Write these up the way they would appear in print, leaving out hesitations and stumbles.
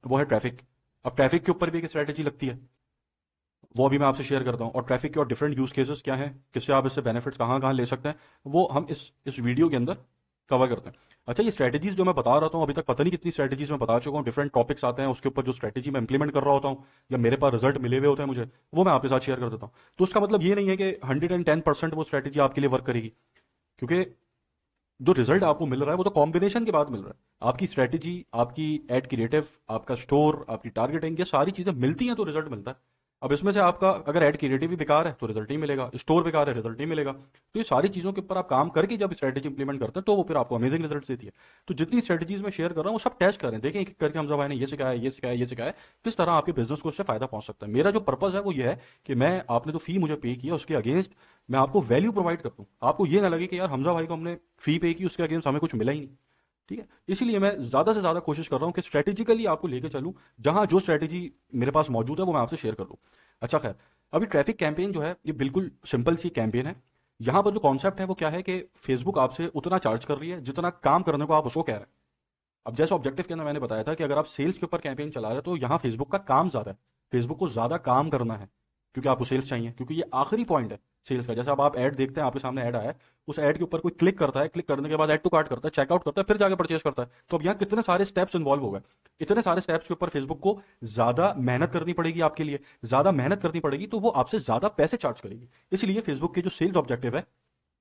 वो है ट्रैफिक। अब ट्रैफिक के ऊपर भी एक स्ट्रैटेजी लगती है, वो अभी मैं आपसे शेयर करता हूँ। और ट्रैफिक के और डिफरेंट यूज केसेस क्या है, किससे आप इससे बेनिफिट्स कहाँ कहाँ ले सकते हैं, वो हम इस वीडियो के अंदर कवर करते हैं। अच्छा, ये स्ट्रैटेजीज जो मैं बता रहा हूँ अभी तक पता नहीं कितनी स्ट्रैटेजीज मैं बता चुका हूँ, डिफरेंट टॉपिक्स आते हैं उसके ऊपर जो स्ट्रैटेजी मैं इंप्लीमेंट कर रहा होता हूँ या मेरे पास रिजल्ट मिले हुए होते हैं मुझे, वो मैं आपके साथ शेयर कर देता हूँ। तो उसका मतलब ये नहीं है कि 110% वो स्ट्रैटेजी आपके लिए वर्क करेगी, क्योंकि जो रिजल्ट आपको मिल रहा है वो तो कॉम्बिनेशन के बाद मिल रहा है। आपकी स्ट्रैटेजी, आपकी एड क्रिएटिव, आपका स्टोर, आपकी टारगेटिंग, ये सारी चीजें मिलती हैं तो रिजल्ट मिलता है। अब इसमें से आपका अगर एड क्रिएटिव भी बेकार है तो रिजल्ट नहीं मिलेगा, स्टोर बेकार है रिजल्ट नहीं मिलेगा। तो ये सारी चीजों के ऊपर आप काम करके जब स्ट्रैटेजी इंप्लीमेंट करते हैं तो वो फिर आपको अमेजिंग रिजल्ट देती है। तो जितनी स्ट्रैटेजीज मैं शेयर कर रहा हूँ वो सब टेस्ट करें, देखें एक एक करके हमजा भाई ने ये सिखाया, ये सिखाया, ये सिखाया, किस तरह आपके बिजनेस को उससे फायदा पहुंच सकता है। मेरा जो पर्पज है वो ये है कि मैं, आपने जो फी मुझे पे किया उसके अगेंस्ट मैं आपको वैल्यू प्रोवाइड कर दूं, आपको ये ना लगे कि यार हमजा भाई को हमने फी पे की उसके अगेंस्ट हमें कुछ मिला ही नहीं। ठीक है, इसीलिए मैं ज्यादा से ज्यादा कोशिश कर रहा हूं कि स्ट्रेटेजिकली आपको लेके चलूं, जहां जो स्ट्रेटेजी मेरे पास मौजूद है वो मैं आपसे शेयर कर दूं। अच्छा खैर, अभी ट्रैफिक कैंपेन जो है ये बिल्कुल सिंपल सी कैंपेन है। यहां पर जो कॉन्सेप्ट है वो क्या है कि फेसबुक आपसे उतना चार्ज कर रही है जितना काम करने को आप उसको कह रहे हैं। अब जैसे ऑब्जेक्टिव के अंदर मैंने बताया था कि अगर आप सेल्स के ऊपर कैंपेन चला रहे हैं तो यहाँ फेसबुक का काम ज्यादा है, फेसबुक को ज्यादा काम करना है, क्योंकि आपको सेल्स चाहिए, क्योंकि ये आखिरी पॉइंट है सेल्स का। जैसे अब आप ऐड देखते हैं, आपके सामने ऐड आया है, उस ऐड के ऊपर कोई क्लिक करता है, क्लिक करने के बाद ऐड टू कार्ट करता है, चेकआउट करता है, फिर जाके परचेस करता है। तो अब यहाँ कितने सारे स्टेप्स इन्वॉल्व हो गए, इतने सारे स्टेप्स के ऊपर फेसबुक को ज्यादा मेहनत करनी पड़ेगी, आपके लिए ज्यादा मेहनत करनी पड़ेगी, तो वो आपसे ज्यादा पैसे चार्ज करेगी। इसलिए फेसबुक की जो सेल्स ऑब्जेक्टिव है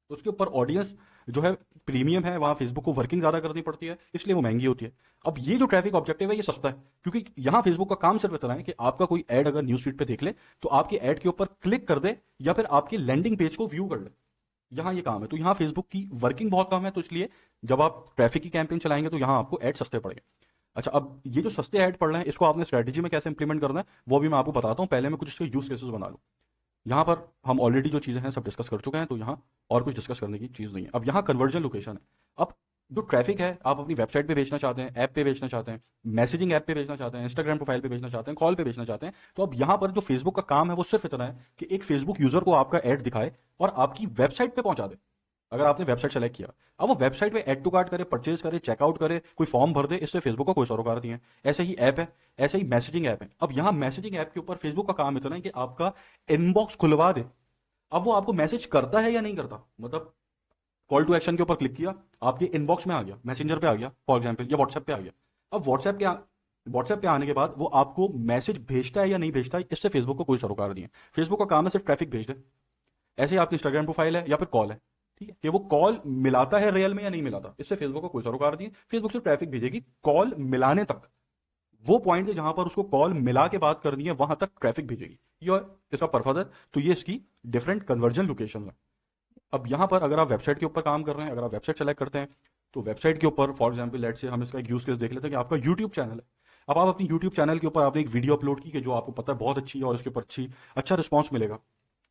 उसके ऊपर ऑडियंस जो है प्रीमियम है, वहां फेसबुक को वर्किंग ज्यादा करनी पड़ती है, इसलिए वो महंगी होती है। अब ये जो ट्रैफिक ऑब्जेक्टिव है ये सस्ता है, क्योंकि यहां फेसबुक का काम सिर्फ इतना है कि आपका कोई ऐड अगर न्यूज फीड पे देख ले तो आपके ऐड के ऊपर क्लिक कर दे या फिर आपकी लैंडिंग पेज को व्यू कर ले, यहाँ ये काम है। तो यहाँ फेसबुक की वर्किंग बहुत कम है, तो इसलिए जब आप ट्रैफिक की कैंपेन चलाएंगे तो यहाँ आपको ऐड सस्ते पड़ेंगे। अच्छा, अब ये जो सस्ते ऐड पड़ रहे हैं इसको आपने स्ट्रेटेजी में कैसे इंप्लीमेंट करना है वो भी मैं आपको बताता हूँ। पहले मैं कुछ इसके यूज केसेस बना लूँ। यहाँ पर हम ऑलरेडी जो चीज़ें हैं सब डिस्कस कर चुके हैं, तो यहाँ और कुछ डिस्कस करने की चीज़ नहीं है। अब यहाँ कन्वर्जन लोकेशन है। अब जो ट्रैफिक है आप अपनी वेबसाइट पे बेचना चाहते हैं, ऐप पे बेचना चाहते हैं, मैसेजिंग ऐप पे बेचना चाहते हैं, इंस्टाग्राम प्रोफाइल पे बेचना चाहते हैं, कॉल पे बेचना चाहते हैं, तो अब यहाँ पर जो फेसबुक का काम है वो सिर्फ इतना है कि एक फेसबुक यूजर को आपका ऐड दिखाए और आपकी वेबसाइट पे पहुंचा दे। अगर आपने वेबसाइट सेलेक्ट किया, अब वो वेबसाइट पे ऐड टू कार्ट करे, परचेज करे, चेकआउट करे, कोई फॉर्म भर दे, इससे फेसबुक का कोई सरोकार नहीं है। ऐसे ही ऐप है, ऐसे ही मैसेजिंग ऐप है। अब यहाँ मैसेजिंग ऐप के ऊपर फेसबुक का काम इतना है कि आपका इनबॉक्स खुलवा दे। अब वो आपको मैसेज करता है या नहीं करता, मतलब कॉल टू एक्शन के ऊपर क्लिक किया, आपके इनबॉक्स में आ गया, मैसेंजर पे आ गया फॉर एग्जाम्पल, या व्हाट्सएप पे आ गया। अब व्हाट्सएप पे आने के बाद वो आपको मैसेज भेजता है या नहीं भेजता है, इससे फेसबुक को कोई सरोकार नहीं है। फेसबुक का काम है सिर्फ ट्रैफिक भेज दे। ऐसे ही आपकी इंस्टाग्राम प्रोफाइल है या फिर कॉल है, ठीक है, कि वो कॉल मिलाता है रियल में या नहीं मिलाता, इससे फेसबुक को कोई सरोकार नहीं है। फेसबुक सिर्फ ट्रैफिक भेजेगी कॉल मिलाने तक, वो पॉइंट है जहां पर उसको कॉल मिला के बात करनी है वहां तक ट्रैफिक भेजेगी। ये इसका पर्पज है। तो ये इसकी डिफरेंट कन्वर्जन लोकेशन है। अब यहाँ पर अगर आप वेबसाइट के ऊपर काम कर रहे हैं, अगर आप वेबसाइट सेलेक्ट करते हैं, तो वेबसाइट के ऊपर फॉर एग्जाम्पल लेट से हम इसका एक यूज केस देख लेते हैं कि आपका यूट्यूब चैनल है। अब आप अपनी यूट्यूब चैनल के ऊपर आपने एक वीडियो अपलोड की कि जो आपको पता है बहुत अच्छी है और उसके ऊपर अच्छा रिस्पॉन्स मिलेगा।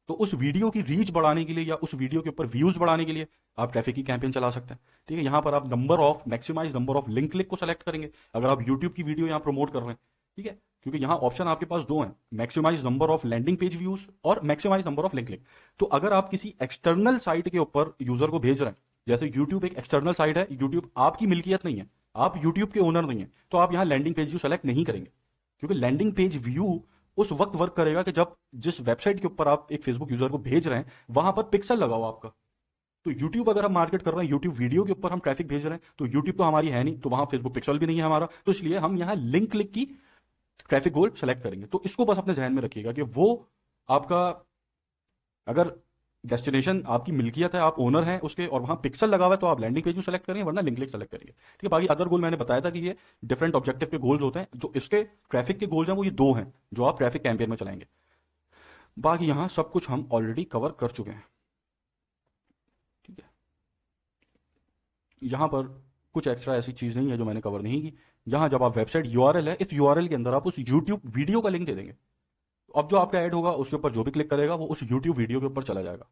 तो उस वीडियो की रीच बढ़ाने के लिए या उस वीडियो के ऊपर व्यूज बढ़ाने के लिए आप ट्रैफिक की कैंपेन चला सकते हैं। ठीक है, यहाँ पर आप maximise number of link click को सेलेक्ट करेंगे अगर आप यूट्यूब की वीडियो यहाँ प्रमोट कर रहे हैं। ठीक है, क्योंकि यहाँ ऑप्शन आपके पास दो हैं, maximize number of landing page views और maximize number of link click. तो अगर आप किसी एक्सटर्नल साइट के ऊपर यूजर को भेज रहे हैं, जैसे यूट्यूब एक एक्सटर्नल साइट है, यूट्यूब आपकी मिल्कियत नहीं है, आप यूट्यूब के ओनर नहीं है, तो आप यहाँ लैंडिंग पेज व्यू सेलेक्ट नहीं करेंगे, क्योंकि लैंडिंग पेज व्यू उस वक्त वर्क करेगा कि जब जिस वेबसाइट के ऊपर आप एक फेसबुक यूजर को भेज रहे हैं वहां पर पिक्सल लगाओ आपका। तो यूट्यूब अगर हम मार्केट कर रहे हैं, यूट्यूब वीडियो के ऊपर हम ट्रैफिक भेज रहे हैं, तो यूट्यूब तो हमारी है नहीं, तो वहां फेसबुक पिक्सल भी नहीं है हमारा, तो इसलिए हम यहाँ लिंक क्लिक की ट्रैफिक गोल सेलेक्ट करेंगे। तो इसको बस अपने ध्यान में रखिएगा कि वो आपका, अगर डेस्टिनेशन आपकी मिल्कियत है, आप ओनर हैं उसके और वहां पिक्सल लगा हुआ है, तो आप लैंडिंग पेज सेलेक्ट करेंगे, वरना लिंक क्लिक सेलेक्ट करेंगे। ठीक है, बाकी अदर गोल मैंने बताया था कि ये डिफरेंट ऑब्जेक्टिव के गोल्स होते हैं। जो इसके ट्रैफिक के गोल्स हैं वो ये दो हैं जो आप ट्रैफिक कैंपेन में चलाएंगे। बाकी यहां सब कुछ हम ऑलरेडी कवर कर चुके हैं। ठीक है, यहां पर कुछ एक्स्ट्रा ऐसी चीज नहीं है जो मैंने कवर नहीं की। यहां जब आप वेबसाइट यूआरएल है, इस यूआरएल के अंदर आप उस यूट्यूब वीडियो का लिंक दे देंगे। अब जो आपका ऐड होगा उसके ऊपर जो भी क्लिक करेगा वो उस यूट्यूब वीडियो के ऊपर चला जाएगा।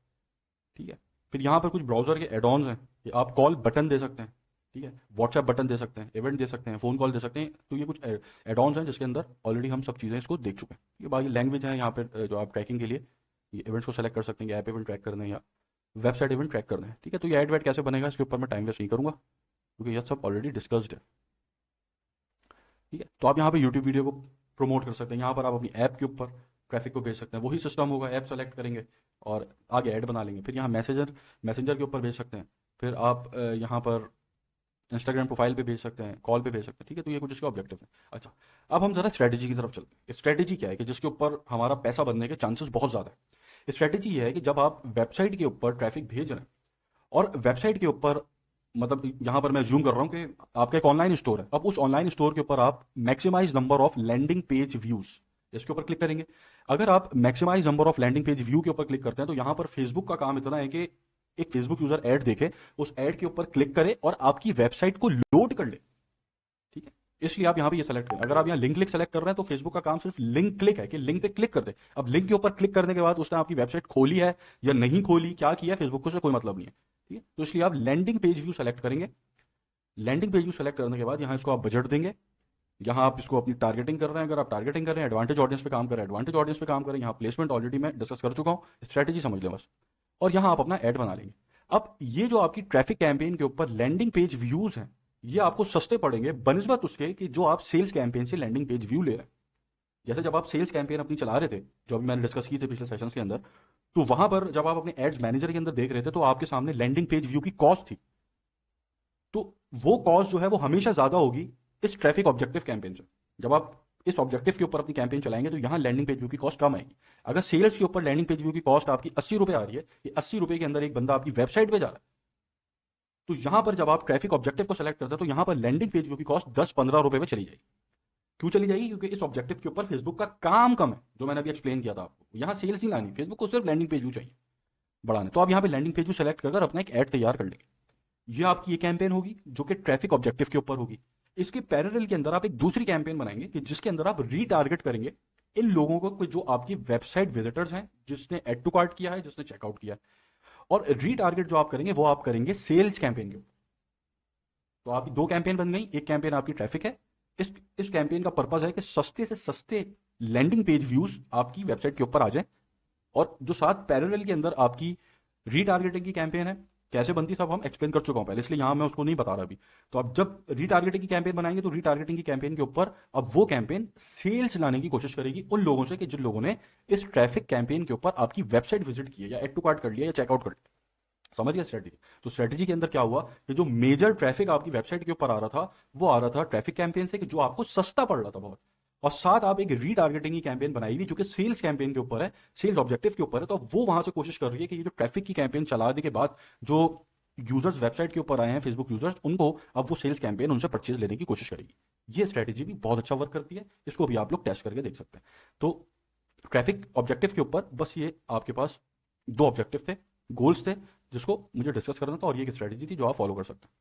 ठीक है, फिर यहाँ पर कुछ ब्राउजर के एड ऑन्स हैं कि आप कॉल बटन दे सकते हैं। ठीक है, व्हाट्सएप बटन दे सकते हैं, इवेंट दे सकते हैं, फोन कॉल दे सकते हैं। तो ये कुछ एड ऑन्स हैं जिसके अंदर ऑलरेडी हम सब चीज़ें इसको देख चुके हैं। ये बाकी लैंग्वेज है यहाँ पे जो आप ट्रैकिंग के लिए ये इवेंट्स को सेलेक्ट कर सकते हैं, ऐप इवेंट ट्रैक करने हैं या वेबसाइट इवेंट ट्रैक करने हैं। ठीक है, तो ये एड वेड कैसे बनेगा इसके ऊपर मैं टाइम वेस्ट नहीं करूंगा, क्योंकि यह सब ऑलरेडी डिस्कस्ड है। ठीक है, तो आप यहाँ पे यूट्यूब वीडियो को प्रमोट कर सकते हैं, यहाँ पर आप अपनी ऐप के ऊपर ट्रैफिक को भेज सकते हैं। वही सिस्टम होगा, ऐप सेलेक्ट करेंगे और आगे ऐड बना लेंगे। फिर यहाँ मैसेंजर के ऊपर भेज सकते हैं। फिर आप यहाँ पर इंस्टाग्राम प्रोफाइल पे भेज सकते हैं, कॉल पे भेज सकते हैं। ठीक है, तो ये कुछ इसके ऑब्जेक्टिव हैं। अच्छा, अब हम जरा स्ट्रैटेजी की तरफ चलते हैं। स्ट्रैटेजी क्या है कि जिसके ऊपर हमारा पैसा बनने के चांसेस बहुत ज़्यादा है। स्ट्रैटेजी ये है कि जब आप वेबसाइट के ऊपर ट्रैफिक भेज रहे हैं और वेबसाइट के ऊपर, मतलब यहाँ पर मैं जूम कर रहा हूँ कि आपका एक ऑनलाइन स्टोर है, अब उस ऑनलाइन स्टोर के ऊपर आप maximise number of landing page views, इसके ऊपर क्लिक करेंगे। अगर आप maximise number of landing page view के ऊपर क्लिक करते हैं तो यहाँ पर फेसबुक का काम इतना है कि एक फेसबुक यूजर ऐड देखे, उस ऐड के ऊपर क्लिक करे और आपकी वेबसाइट को लोड कर ले। ठीक है, इसलिए आप यहाँ पे ये सेलेक्ट करें। अगर आप यहाँ लिंक क्लिक सेलेक्ट कर रहे हैं तो फेसबुक का काम सिर्फ लिंक क्लिक है कि लिंक पे क्लिक कर दे। अब लिंक के ऊपर क्लिक करने के बाद उसने आपकी वेबसाइट खोली है या नहीं खोली, क्या किया, फेसबुक को से कोई मतलब नहीं है। ठीक है, तो इसलिए आप लैंडिंग पेज व्यू सेलेक्ट करेंगे। लैंडिंग पेज व्यू सेलेक्ट करने के बाद यहाँ इसको आप बजट देंगे। यहाँ आप इसको अपनी टारगेटिंग कर रहे हैं, अगर आप टारगेटिंग कर रहे हैं, एडवांटेज ऑडियंस पे काम कर रहे हैं, एडवांटेज ऑडियंस पे काम करें। यहाँ प्लेसमेंट ऑलरेडी मैं डिस्कस कर चुका हूँ, स्ट्रेटेजी समझ लें बस। और यहाँ आप अपना ऐड बना लेंगे। अब ये जो आपकी ट्रैफिक कैंपेन के ऊपर लैंडिंग पेज व्यूज हैं, ये आपको सस्ते पड़ेंगे बनस्बत उसके कि जो आप सेल्स कैंपेन से लैंडिंग पेज व्यू ले रहे हैं। जैसे जब आप सेल्स कैंपेन अपनी चला रहे थे, जो अभी मैंने डिस्कस की थी पिछले सेशंस के अंदर, तो वहां पर जब आप अपने एड्स मैनेजर के अंदर देख रहे थे तो आपके सामने लैंडिंग पेज व्यू की कॉस्ट थी। तो वो कॉस्ट जो है वो हमेशा ज्यादा होगी इस ट्रैफिक ऑब्जेक्टिव कैंपेन से। जब आप इस ऑब्जेक्टिव के ऊपर अपनी कैंपेन चलाएंगे तो यहां लैंडिंग पेज व्यू की कॉस्ट कम आएगी। अगर सेल्स के ऊपर लैंडिंग पेज व्यू की कॉस्ट आपकी 80 रुपए आ रही है, ये 80 रुपए के अंदर एक बंदा आपकी वेबसाइट पे जा रहा है, तो यहां पर जब आप ट्रैफिक ऑब्जेक्टिव को सेलेक्ट करते हैं तो यहां पर लैंडिंग पेज व्यू की कॉस्ट 10-15 रुपए में चली जाएगी। क्यों चली जाएगी? क्योंकि इस ऑब्जेक्टिव के ऊपर फेसबुक का काम कम है, जो मैंने अभी एक्सप्लेन किया था आपको। यहां सेल्स नहीं लानी, फेसबुक को सिर्फ लैंडिंग पेज व्यू चाहिए बढ़ाने। तो आप यहाँ पे लैंडिंग पेज व्यू सेलेक्ट कर अपना एक ऐड तैयार कर लेंगे। ये आपकी ये कैंपेन होगी जो कि ट्रैफिक ऑब्जेक्टिव के ऊपर होगी। इसके पैरेलल के अंदर आप एक दूसरी कैंपेन बनाएंगे कि जिसके अंदर आप रीटारगेट करेंगे इन लोगों को जो आपकी वेबसाइट विजिटर्स हैं, जिसने एड टू कार्ट किया है, जिसने चेकआउट किया है। और रीटारगेट जो आप करेंगे वो आप करेंगे सेल्स कैंपेन के ऊपर। तो आपकी दो कैंपेन बन गई। एक कैंपेन आपकी ट्रैफिक है, इस कैंपेन का पर्पज है कि सस्ते से सस्ते लैंडिंग पेज व्यूज आपकी वेबसाइट के ऊपर आ जाए। और जो साथ पैरेलल के अंदर आपकी रीटारगेटिंग की कैंपेन है, कैसे बनती सब हम एक्सप्लेन कर चुका हूं पहले, इसलिए यहां मैं उसको नहीं बता रहा अभी। तो आप जब रीटारगेटिंग की कैंपेन बनाएंगे तो रीटारगेटिंग की कैंपेन के ऊपर अब वो कैंपेन सेल्स लाने की कोशिश करेगी उन लोगों से कि जिन लोगों ने इस ट्रैफिक कैंपेन के ऊपर आपकी वेबसाइट विजिट की है या एड टू कार्ट कर लिया या चेकआउट कर लिया। समझ गया स्ट्रेटेजी? तो स्ट्रेटेजी के अंदर क्या हुआ कि जो मेजर ट्रैफिक आपकी वेबसाइट के ऊपर आ रहा था वो आ रहा था ट्रैफिक कैंपेन से, कि जो आपको सस्ता पड़ रहा था बहुत। और साथ आप एक रीटारगेटिंग की कैंपेन बनाई हुई जो कि सेल्स कैंपेन के ऊपर है, सेल्स ऑब्जेक्टिव के ऊपर है। तो अब वो वहां से कोशिश कर रही है कि ये जो ट्रैफिक की कैंपेन चलाने के बाद जो यूजर्स वेबसाइट के ऊपर आए हैं, फेसबुक यूजर्स, उनको अब वो सेल्स कैंपेन उनसे परचेज लेने की कोशिश करेगी। ये स्ट्रेटेजी भी बहुत अच्छा वर्क करती है, इसको भी आप लोग टेस्ट करके देख सकते हैं। तो ट्रैफिक ऑब्जेक्टिव के ऊपर बस ये आपके पास दो ऑब्जेक्टिव थे, गोल्स थे, जिसको मुझे डिस्कस करना था, और ये एक स्ट्रेटेजी थी जो आप फॉलो कर सकते हैं।